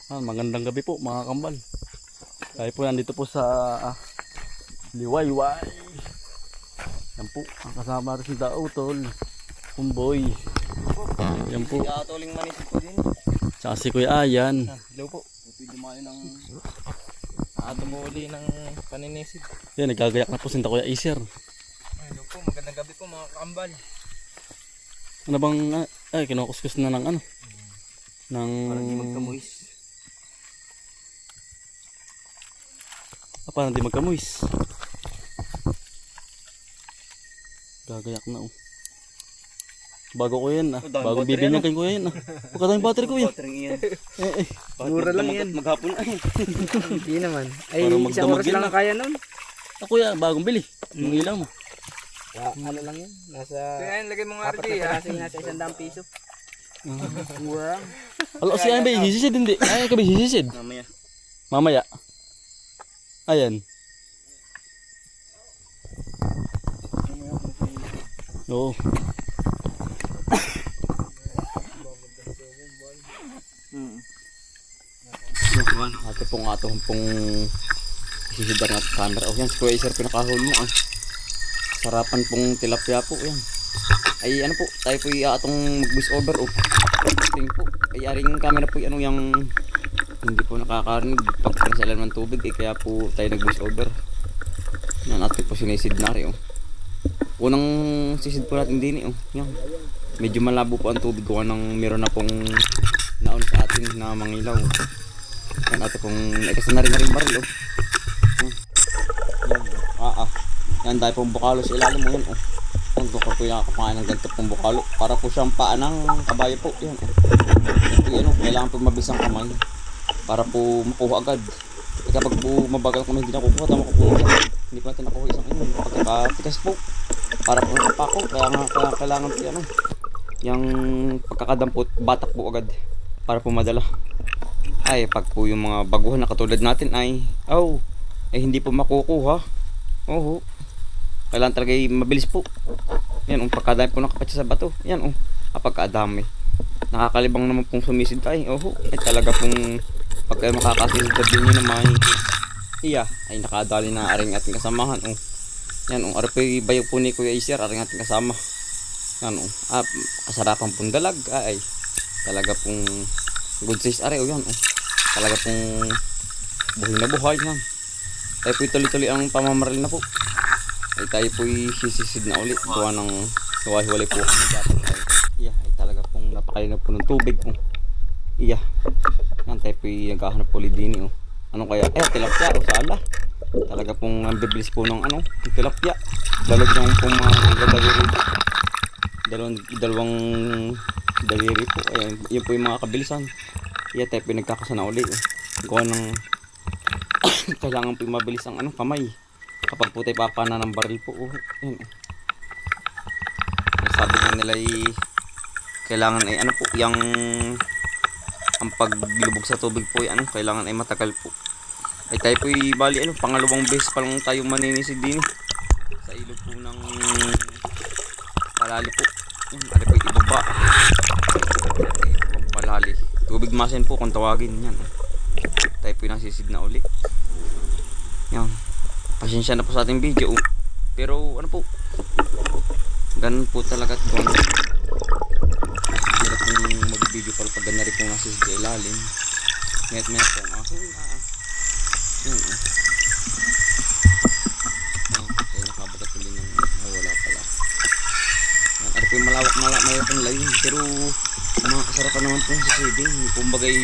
Magandang gabi po mga kambal. Tayo po nandito po sa Liwayway. Yan po, ang kasama rin si Dautol, Kumboy. Yan po. Katuling manisip ko din. Tsaka si Kuya Ayan. Hello po. Pwede dumayo ng tumuli ng paninisid. Yan, nagkagayak na po si Kuya Iser. Hello po, magandang gabi po mga kambal. Ano bang, kinukuskus na ng ano? Para di magkamuis. Para hindi magkamuis. Gagayak na oh. Bago ko yan bago bibinyan kay Kuya yan Pagkatang battery ko yan. Mura lang yan. Maghapon ay. Hindi naman. Ay, isang oras lang kaya nun. Kuya, bagong bili. Yung ilaw mo. Ano lang yan? Nasa... Kaya lagay mo nga RD ha. Kasi nasa 100 piso. Mura lang. Alo, si Ayan ba hisisid hindi? Ayan ka ba hisisid? Mamaya. Ayan. Oo. Ate pong atong pong isisidar na camera. O yan, si Kuya Iser pinakahol mo. Sarapan pong tilapia po yan. Ay ano po, tayo po atong mag-voice over o. Tingin po, ay aring camera po ano yung hindi po nakakarinig pag pinasalan ng tubig kaya po tayo nag-voice over. Yan natin po sinisid na rin Unang sisid po natin din yan. Medyo malabo po ang tubig kung anong meron na pong naon sa atin na mangilaw. Yan natin pong ikasa na rin baril Yan dahil pong bukalo sa ilalim mo yan Yan po po yung nakakapain ng ganito pong bukalo. Para po siyang paa ng kabayo po. Yan Yan po kailangan po mabilis ang kamay para po makuha agad. Kapag po mabagal kung hindi nakukuha, tama ko po hindi pa natin nakuha isang pagkakatikas po para po nakapako. Kaya nga kailangan po yung pagkakadampot batak po agad para po madala. Ay pag po yung mga baguhan na katulad natin ay hindi po makukuha. Kailangan talaga mabilis po. Yan pagkadami po nakapatsa sa bato. Yan pagkadami nakakalibang naman pong sumisid tayo. Ay talaga pong pagka makakasisid din nyo naman ay nakadali na aring ating kasamahan yan arapoy bayo po ni Kuya Iser aring ating kasama yan kasarapan pong dalag ay talaga pong good size are yan talaga pong buhay na buhay yan. Tayo po tuloy-tuloy ang pamamaril na po ay tayo po sisisid na ulit gawa ng hiwalay po kami dapat ay talaga pong napakalinap po ng tubig yan tayo po naghahanap po ulit din ano kaya tilapia o sala talaga pong ang bibilis po ng tilapia dalog ng pong mga dalawang daliri po yun po yung mga kabilisan tayo po nagkakasana ulit gawa ng kailangan po mabilis ang kamay kapag po tayo papana ng baril po yan sabi nga nila kailangan ay po yung ang paglubog sa tubig po kailangan ay matagal po ay tayo po bali pangalawang beses pa lang tayo maninisid din sa ilog po ng palali po ano po ibaba palali tubig masin po kung tawagin yan tayo po nasisid na uli yan pasensya na po sa ating video pero po ganun po talaga mag-video para pag ganda rin pong nasa sa ilalim met po ang yun kaya nakabagat ulit ng wala pala yan ari po yung malawak ang layin pero mga kasarapan naman po sa siding kumbagay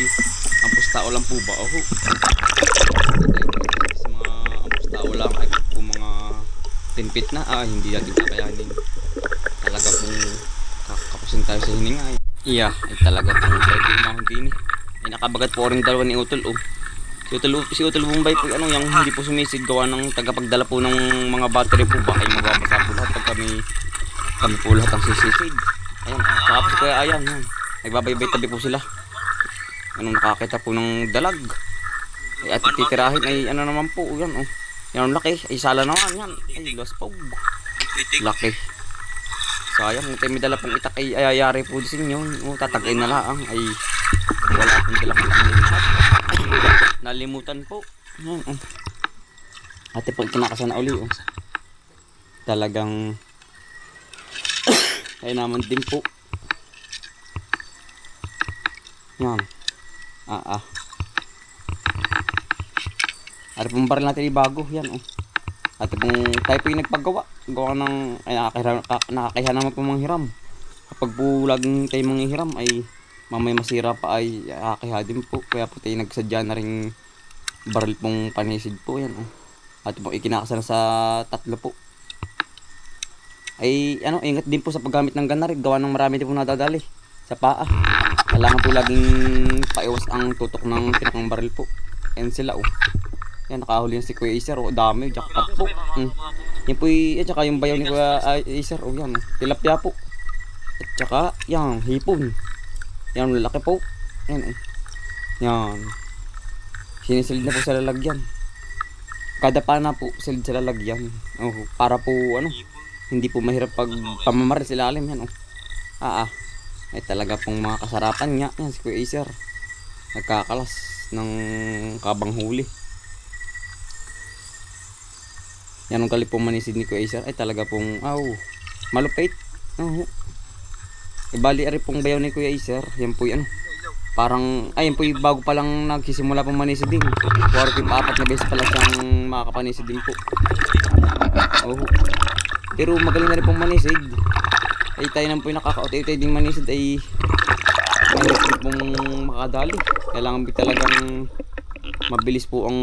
ang pustao lang po ba sa mga ang pustao lang ay po mga tinpit na hindi natin kakayanin talaga pong kakapusin tayo sa hininga ay talaga pong tayo po umahon din ay nakabagat po rin dalawa ni Utol si Utol Bumbay po yung hindi po sumisid gawa ng tagapagdala po ng mga battery po ba ay mababasa po lahat pag kami po lahat ang sisisid saka po si Kuya Ayan nagbabaybay tabi po sila nakakita po ng dalag at titirahin ay naman po yan laki ay sala naman yan ay laspog laki sayang tayo may dala pong itak ay ayayari po din yun tatagay na lang ay wala akong dalang nalimutan po. Yan, oh. Ate po, kinakasan na uli, oh. Talagang kaya naman din po. Yan. Ate pong baril natin bago. Yan, oh. Ate pong tayo po yung nagpagawa. Gawa ng, ay nakakahiya naman po manghiram. Kapag po laging tayo manghiram ay mamay masira pa ay nakakahiya din po. Kaya po tayo nagsadya na rin baril pong panisid po. Yan, oh. Ate pong ikinakasan sa 3 po. Ay ingat din po sa paggamit ng ganari. Gawa ng marami din po nadadali sa paa. Kailangan po laging paiwas ang tutok ng pinakang baril po. Yan sila, oh. Yan, nakahuli yan si Kuya Acer, oh. Dami, jackpot po. Yan po at saka yung bayaw ni Kuya Acer, oh. Yan, oh. Tilapia po. At saka yan, hipon. Yan, lalaki po. Yan, oh. Yan. Sinisilid na po sa lalagyan. Kada pana po silid sa lalagyan. Oh, para po hindi po mahirap pag pamamaril sa ilalim. Yan, oh. Ay talaga pong mga kasarapan niya. Yan si Kuya Acer. Nagkakalas ng kabang huli. Yan ang kalip pong manisid ni Kuya Acer. Ay talaga pong malupit. Ibali ari pong bayaw ni Kuya Acer. Yan po yan. Parang yan po bago pa lang nagsisimula pong manisid din. Kuwari po 4 na beses pa lang siyang makakapanisid din po. Pero magaling na rin pong manisid. Ay tayo naman po yung nakaka-outay ding manisid ay mahirap din pong makadali. Kailangan po talagang mabilis po ang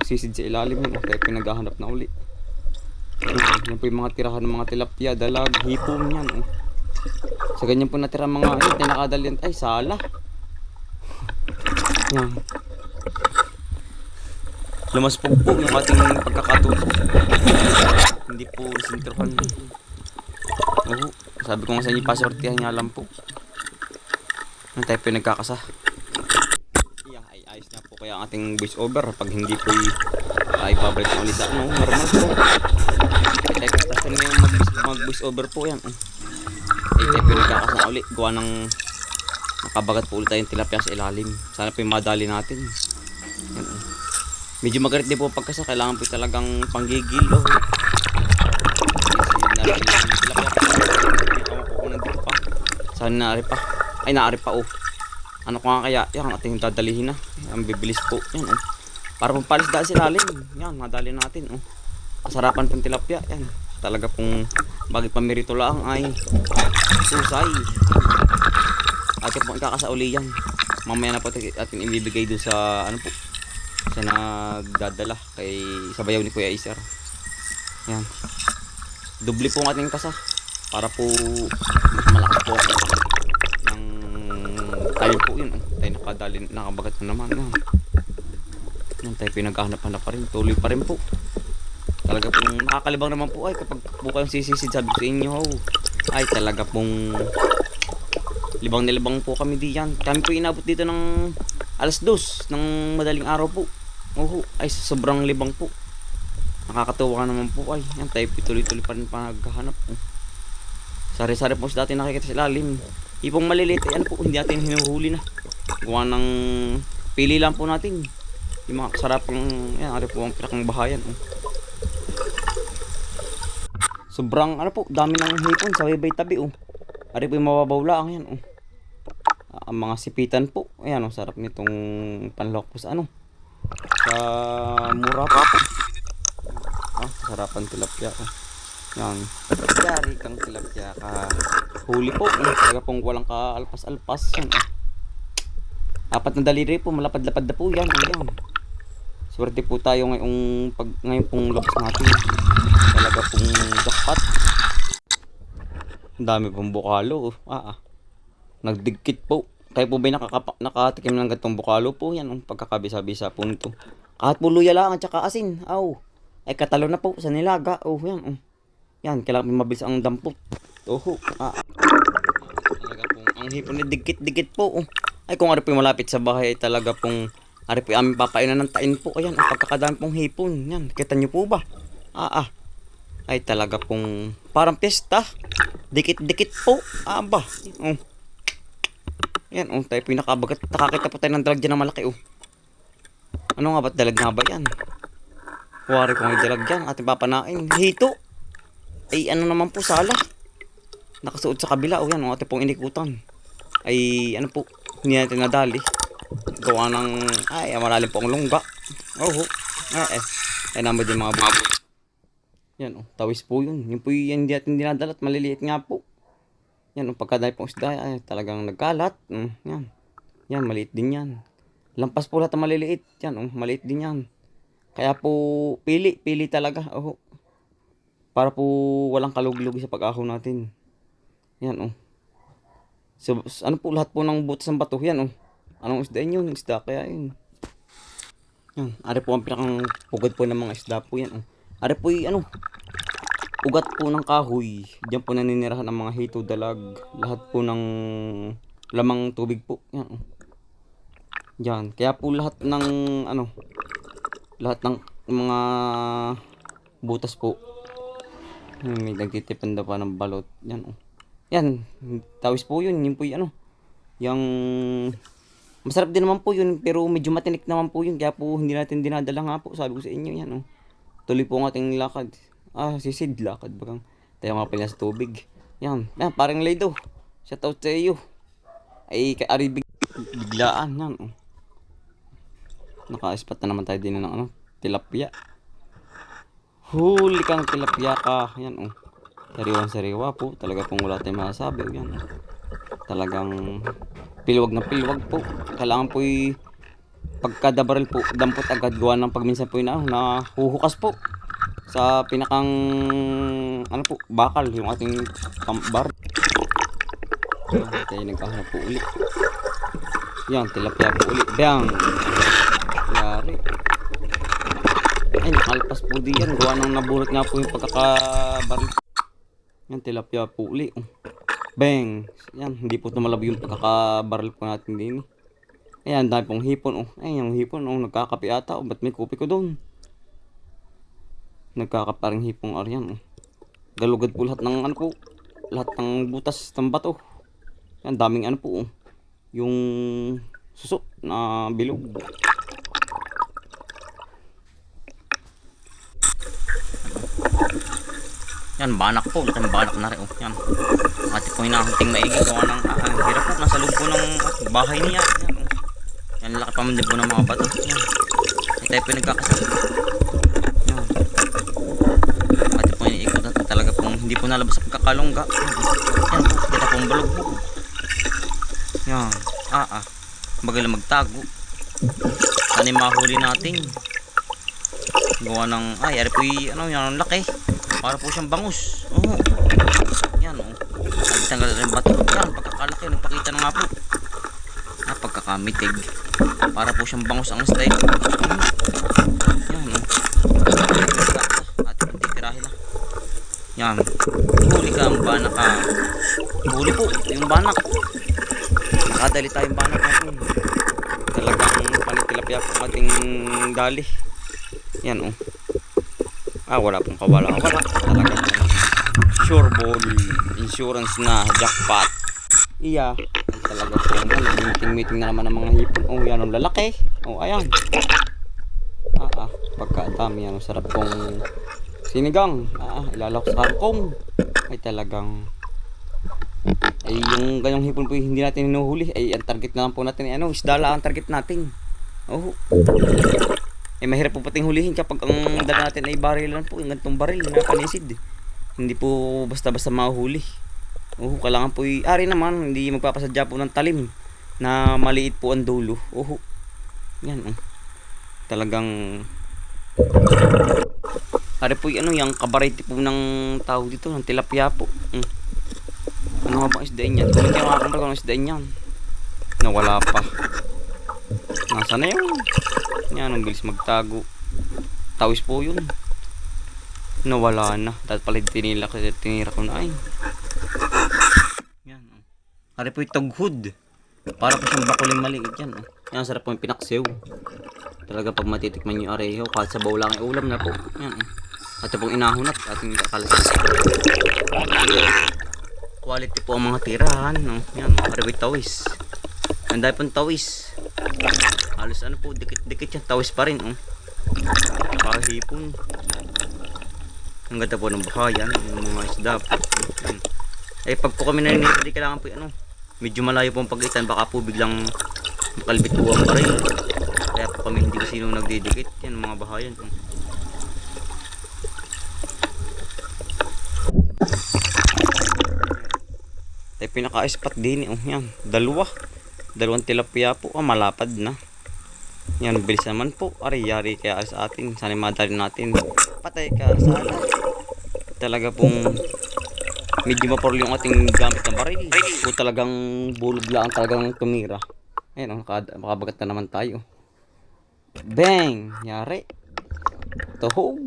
sisid sa ilalim. Kaya po naghahanap na uli. Yan po yung mga tirahan ng mga tilapia, dalag, hipon yan. Sa ganyan po natira mga tayo nakadali yan. Ay sala. Yan. Lumas po yung ating pagkakatuto. Hindi po sinterhan. Sabi ko nga sa inyo, pasortihan niya lang po. Ang tayo po nagkakasa. Ay ayos na po kaya ang ating voice over. Pag hindi po ay pabalik na ulit sa normal po. Ay tayo po tapos na yung mag voice over po yan. Ay tayo po nagkakasa ulit. Gawa ng nakabagat po ulit tayong tilapia sa ilalim. Sana po yung madali natin. Yan. Medyo magarit din po pagkasa. Kailangan po talagang panggigil. Sana naari pa. Ay naari pa, oh. Ano ko nga kaya? Yan ating dadalihin na. Ang bibilis po. Yan, oh. Para pampalis dahil sa ilalim. Yan, madali natin, oh. Kasarapan pong tilapia. Yan. Talaga pong bagay pamirito lang ay susay. Atin po ikakasauli yan. Mamaya na po atin ibibigay doon sa po. Sa nagdadala kay sa bayaw ni Kuya Acer. Yan. Doble po ang ating kasa. Para po mas malakas po ng tayo po yun. Tayo nakabagat na naman. Yan tayo pinaghahanap-hanap pa rin. Tuloy pa rin po. Talaga pong nakakalibang naman po ay kapag po kayong sisisid sabi ko sa inyo. Ay talaga pong libang na libang po kami diyan. Kami po inabot dito ng 2:00 ng madaling araw po. Ay sobrang libang po. Nakakatuwa naman po ay. Yan tayo tuloy-tuloy pa rin paghahanap po. Sari-sari po sa dati nakikita sa ilalim. Ipong maliliit ay po, hindi natin hinuhuli na. Gawa ng pili lang po natin. Yung mga kasarapang, yan, ari po ang pinakang bahayan. Sobrang, dami ng hipon sa baybay tabi, Ari po yung mababaw lang, yan, ang mga sipitan po. Ayan, sarap nitong panlok po sa sa mura po. Sarapan tilapia, Yan. Yari kang tilapia ka. Huli po. Talaga pong walang kaalpas-alpas. Yan. 4 na daliri po. Malapad-lapad na po yan. Yan. Swerte po tayo ngayon pong labas natin. Talaga pong jackpot. Ang dami pong bukalo. Nagdigkit po. Kayo po ba nakatikim ng gatong bukalo po? Yan. Pagkakabisa-bisa po nito. Kahit po luya lang at saka asin. Ay katalo na po sa nilaga. Yan. Yan, kailangan mabilis ang dampot. Talaga pong ang hipon ni dikit-dikit po. Ay kung ari po malapit sa bahay ay talaga pong ari po aming papainan ng tain po. Ayan, ang pagkakadami pong hipon. Yan, kita nyo po ba? Ay talaga pong parang pesta. Dikit-dikit po. Yan, tayo po yung nakabagat. Nakakita po tayo ng dalag dyan na malaki. Ano nga ba't dalag nga ba yan? Wari ko may dalag yan. Ating papanain. Hito. Ay ano naman po, sala. Nakasuot sa kabila. O yan, o ating pong inikutan. Ay ano po, hindi natin nadali. Gawa ng, ay malalim po ang lungga. Oh, ay naman din mga babo. Yan, tawis po yun. Yung po yan, hindi natin dinadalat. Maliliit nga po. Yan, pagkadami pong isda, ay talagang nagkalat. Yan. Yan, maliit din yan. Lampas po lahat ng maliliit. Yan, maliit din yan. Kaya po, pili talaga. Para po walang kaluglugi sa pag-ahaw natin. Yan, So, ano po, lahat po ng butas ng bato. Yan, Anong isda yun? Isda kaya yun. Yan, ari po ang pinakang pugad po ng mga isda po yan. Ari po ugat po ng kahoy. Diyan po naninirahan ng mga hito, dalag. Lahat po ng lamang tubig po. Yan. Yan. Kaya po lahat ng lahat ng mga butas po. May nagtitipan daw pa ng balot. Yan. Yan. Tawis po yun. Yun po yung yung masarap din naman po yun, pero medyo matinik naman po yun. Kaya po hindi natin dinadala nga po. Sabi ko sa inyo yan. Tuloy po ang ating lakad. Sisid lakad bagang tayo nga pala sa tubig. Yan, parang Lado. Shout out sa iyo. Ay kay Ari biglaan yan. Naka-spot na naman tayo din ng tilapia. Huli kang tilapia ka. Yan sariwa po. Talaga pong wala tayong masasabi. Yan. Talagang pilwag na pilwag po. Kailangan po pagkadabaril po, dampot agad gawa ng pagminsan po na huhukas po sa pinakang bakal yung ating bar. Kaya nagkahanap po ulit. Yan, tilapia po ulit. Bang! Yari. Ay, nakalpas po di yan. Gawa ng nabulot nga po yung pagkakabaril. Yan, tilapia po ulit. Bang! Yan, hindi po tumalab yung pagkakabaril po natin din. Ayan, dahil pong hipon. Ay, yung hipon, nagkakapi ata. Ba't may kupi ko doon? Nagkakaparing hipong aryan. Galugad po lahat ng lahat ng butas ng bato. Yan, daming po. Yung suso na bilog. Yan, banak po. Laking banak na rin. Yan. Ate po hinahunting maigi. Gawa ng hirap po. Nasa loob po ng bahay niya. Yan. Yan, laki pa man din po ng mga bato. Yan. Ay tayo po nagkakasal. Yan. Ate po iniikot natin talaga pong hindi po nalabas sa pagkakalongga. Yan po. Kita pong balugbog. Yan. Magalang magtago. Ano yung mahuli natin? Gawa ng ari po yan, laki. Para po siyang bangus. Yan, nagtanggal rin bato. Yan, pagkakalaki, nagpakita na nga po. Pagkakamitig. Para po siyang bangus ang style. Yan, At titirahin na. Yan. Huli ka ang banak ka. Huli po, yung banak. Nakadali tayong banak natin. Talagang panitilapya po ating dali. Yan, wala pong kawala-wala. Talagang sure ball. Insurance na. Jackpot. Iya. Talaga po. Meeting na naman ng mga hipon. Yan ang lalaki. Ayan. Pagkadami yan. Sarap pong sinigang. Ilalak sa kangkong. Ay talagang yung ganyang hipon po hindi natin hinuhuli. Ang target na lang po natin isda lang ang target natin. Mahirap po pating hulihin kapag ang dala natin ay baril lang po. Yung gantong baril na panisid. Hindi po basta-basta mahuli. Kailangan po ari naman. Hindi magpapasadya po ng talim na maliit po ang dulo. Yan talagang ari po yung kabarete po ng tao dito. Ng tilapia po. Ano nga bang isdain yan? Kung hindi makakambar ko ng isdain yan. Nawala pa. Nasa na yun? Yan, ang bilis magtago. Tawis po yun. Nawala na. Dahil pala tinira ko na Yan. Hari po yung tughod. Para po siyang bakuling maliit yan. Yan, sarap po yung pinaksiw. Talaga pag matitikman yung areho, kahit sa baw lang ay ulam na po. Yan. At pong inahon at ating kakalas. Quality po ang mga tirahan. Yan, hari po yung tawis. Ang dahil pong tawis. Halos ano po, dikit-dikit yan. Tawis pa rin, oh. Kahipon. Ang ganda po ng bahayan, yung mga isda. Yan. Eh pag po kami naninito, di kailangan po ano, medyo malayo po ang pagitan, baka po biglang makalbituan pa rin. Kaya po kami hindi kasi nung nagdidikit. Yan mga bahayan. Ay pinaka-spot din, oh. Yan, dalawang tilapia po, malapad na. Yan, bilis naman po. Ari-yari kaya sa atin. Sana madali natin. Patay ka, sana. Talaga pong medyo maporli yung ating gamit ng baril. Po talagang bulog lang talagang tumira. Ayan, makabagat na naman tayo. Bang! Yari. Tuhog.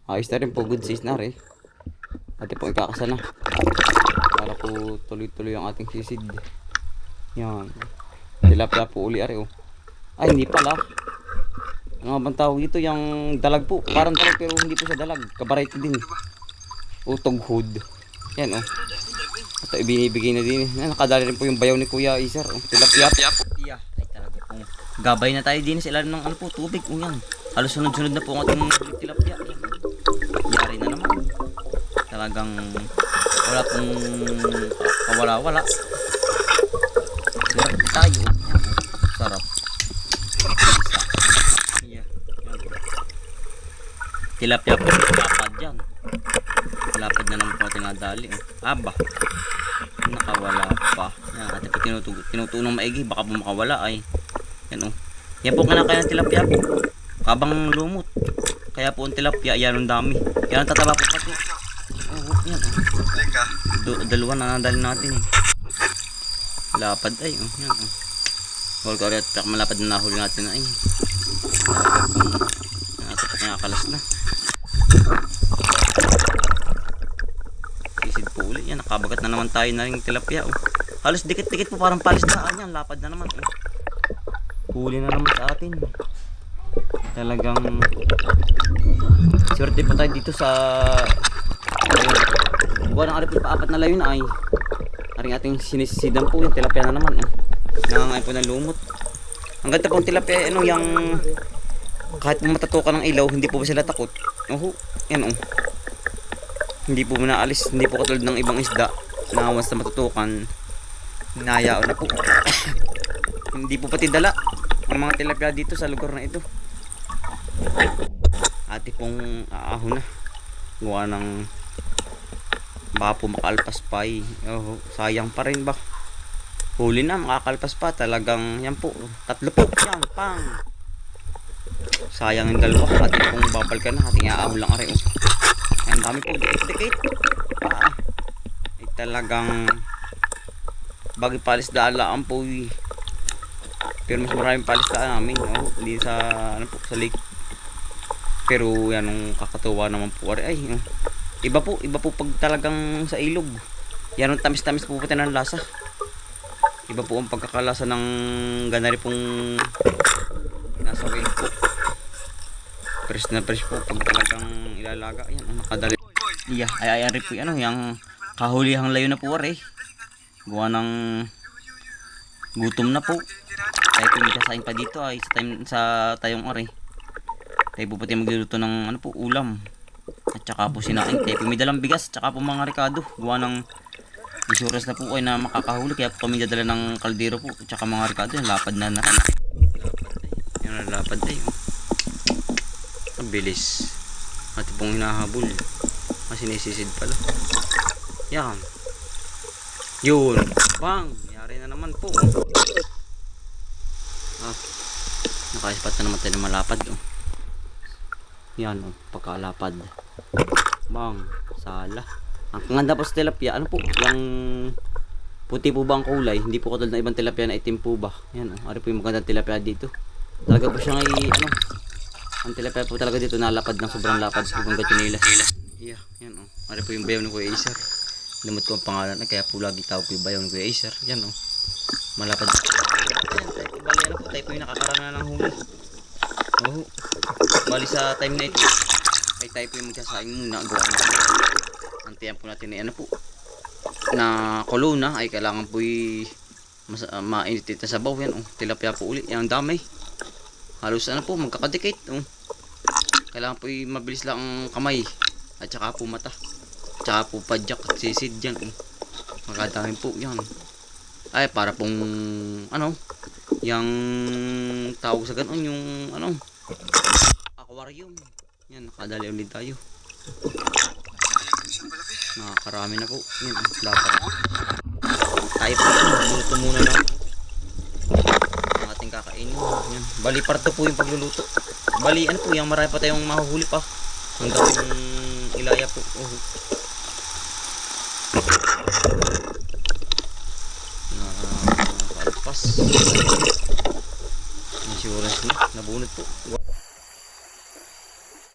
Ayos na rin po, good size na rin. Ate po ikakasa na. Para po tuloy-tuloy ang ating sisid. Yan. Tilapia po uli ari, oh. Ay, hindi pala. Ano nga bang tawag dito? Yung dalag po. Parang dalag pero hindi po siya dalag. Kabarete din. Utoghod. Yan, oh. Ito ibinibigay na din. Nakadali rin po yung bayaw ni Kuya Iser. Oh. Tilapia po. Yeah. Ay talaga po. Gabay na tayo din sa ilalim ng ano po, tubig. Oh, yan. Halos sunod-sunod na po ang ating tilapia. Yan. Yari na naman. Talagang wala pong kawala-wala. Sarap tayo. Sarap. Yeah. Tilapia po. Lapad yan. Lapad na naman po ating nadali. Aba. Nakawala pa. Yan. At ito tinutunong maigi. Baka po makawala ay. Yan o. Yan po kanakaya ng tilapia po. Kabang lumot. Kaya po ang tilapia. Yan ang dami. Yan ang tataba po pati. Oh, yan. Dalawa na nadali natin. Lapad ay. Oh, yan. Oh. Huwag ka rin at malapad na nahuli natin ay. Ito po kinakalas na. Sisid po ulit. Yan. Nakabagat na naman tayo na rin tilapia. Oh. Halos dikit-dikit po parang palisdaan. Yan. Lapad na naman. Oh. Huli na naman sa atin. Talagang swerte pa tayo dito sa buwan ng aripin pa 4 na layon ay aring ating sinisidan po yung tilapia na naman. Nangangain po ng lumot. Ang ganda po ng tilapia, ano, yung kahit po matatukan ng ilaw, hindi po ba sila takot? Oh, yan oh. Hindi po naalis, hindi po katulad ng ibang isda na once na matutukan, hinayaan na po. Hindi po pati dala ang mga tilapia dito sa lugar na ito. Ate pong aahon na. Gawa ng baka po makaalpas pa eh. Oh, sayang pa rin ba? Huli na, makakalpas pa. Talagang yan po. 3 po. Yan, pang. Sayang yung dalawa. Ate pong babal ka na. Ating aahon lang ari. Oh. Yan, dami po. Dikit-dikit. Ay talagang bagi palis daalaan po eh. Pero mas maraming palistaan namin, oh, hindi sa ano po, sa lake. Pero yan ang kakatuwa naman po ay oh. Iba po pag talagang sa ilog. Yan ang tamis-tamis po pati ng lasa. Iba po ang pagkakalasa ng ganari pong nasa wild po. Fresh na fresh po pag talagang ilalaga. Yan ang nakadali. Yeah, ay rin po ano, yung kahulihang layo na po ari. Gawa ng gutom na po. Tayo po magkasain pa dito ay sa tayong ori. Tayo po pati magluluto ng ano po, ulam. At saka po sinain. Tayo po may dalang bigas. Tsaka po mga ricado. Gawa ng insurance na po ay na makakahuli. Kaya po kami dadala ng kaldero po. At saka mga ricado. Yung lapad na. Yung lapad tayo. Ang bilis. At pong hinahabol. Kasi nisisid pala. Yan. Yun. Bang. Yari na naman po. Nakaispat na naman tayo ng malapad. Oh. Yan, oh, pagkalapad. Bang, sala. Ang ganda po sa tilapia, ano po, yung puti po ba ang kulay? Hindi po katulad ng ibang tilapia na itim po ba? Yan, oh, ari po yung magandang tilapia dito. Talaga po siyang ano, ang tilapia po talaga dito nalapad ng sobrang lapad po ng gatsunila. Yeah, yan, oh. Ari po yung bayaw ni Kuya Acer. Limot ko ang pangalan na, kaya po lagi tawag ko yung bayaw ni Kuya Acer. Yan, oh. Malapad. Bali ano po, tayo po yung nakakarana ng huli. Oh, bali sa time na ito ay tayo po yung magsasaing muna. Antayan po natin na ano po na kolona ay kailangan po mainit ito sa sabaw. Yan oh, tilapia po uli. Yan, ang dami. Halos ano po, magkakadikit. Oh. Kailangan po mabilis lang ang kamay. At saka po mata. At saka po padyak at sisid dyan. Oh. Magkadami po yan. Ay, para pong ano, yung tawag sa ganon, yung ano, aquarium. Yan, nakadali ulit tayo. Nakakarami na po. Yan, dapat. Tayo po yun, luto muna lang ang ating kakainin. Yan. Bali, parto po yung pagluluto. Bali, ano po, yung marami pa tayong mahuhuli pa. Hanggang ilaya po. Nakaalpas. Insurance na, nabunod po.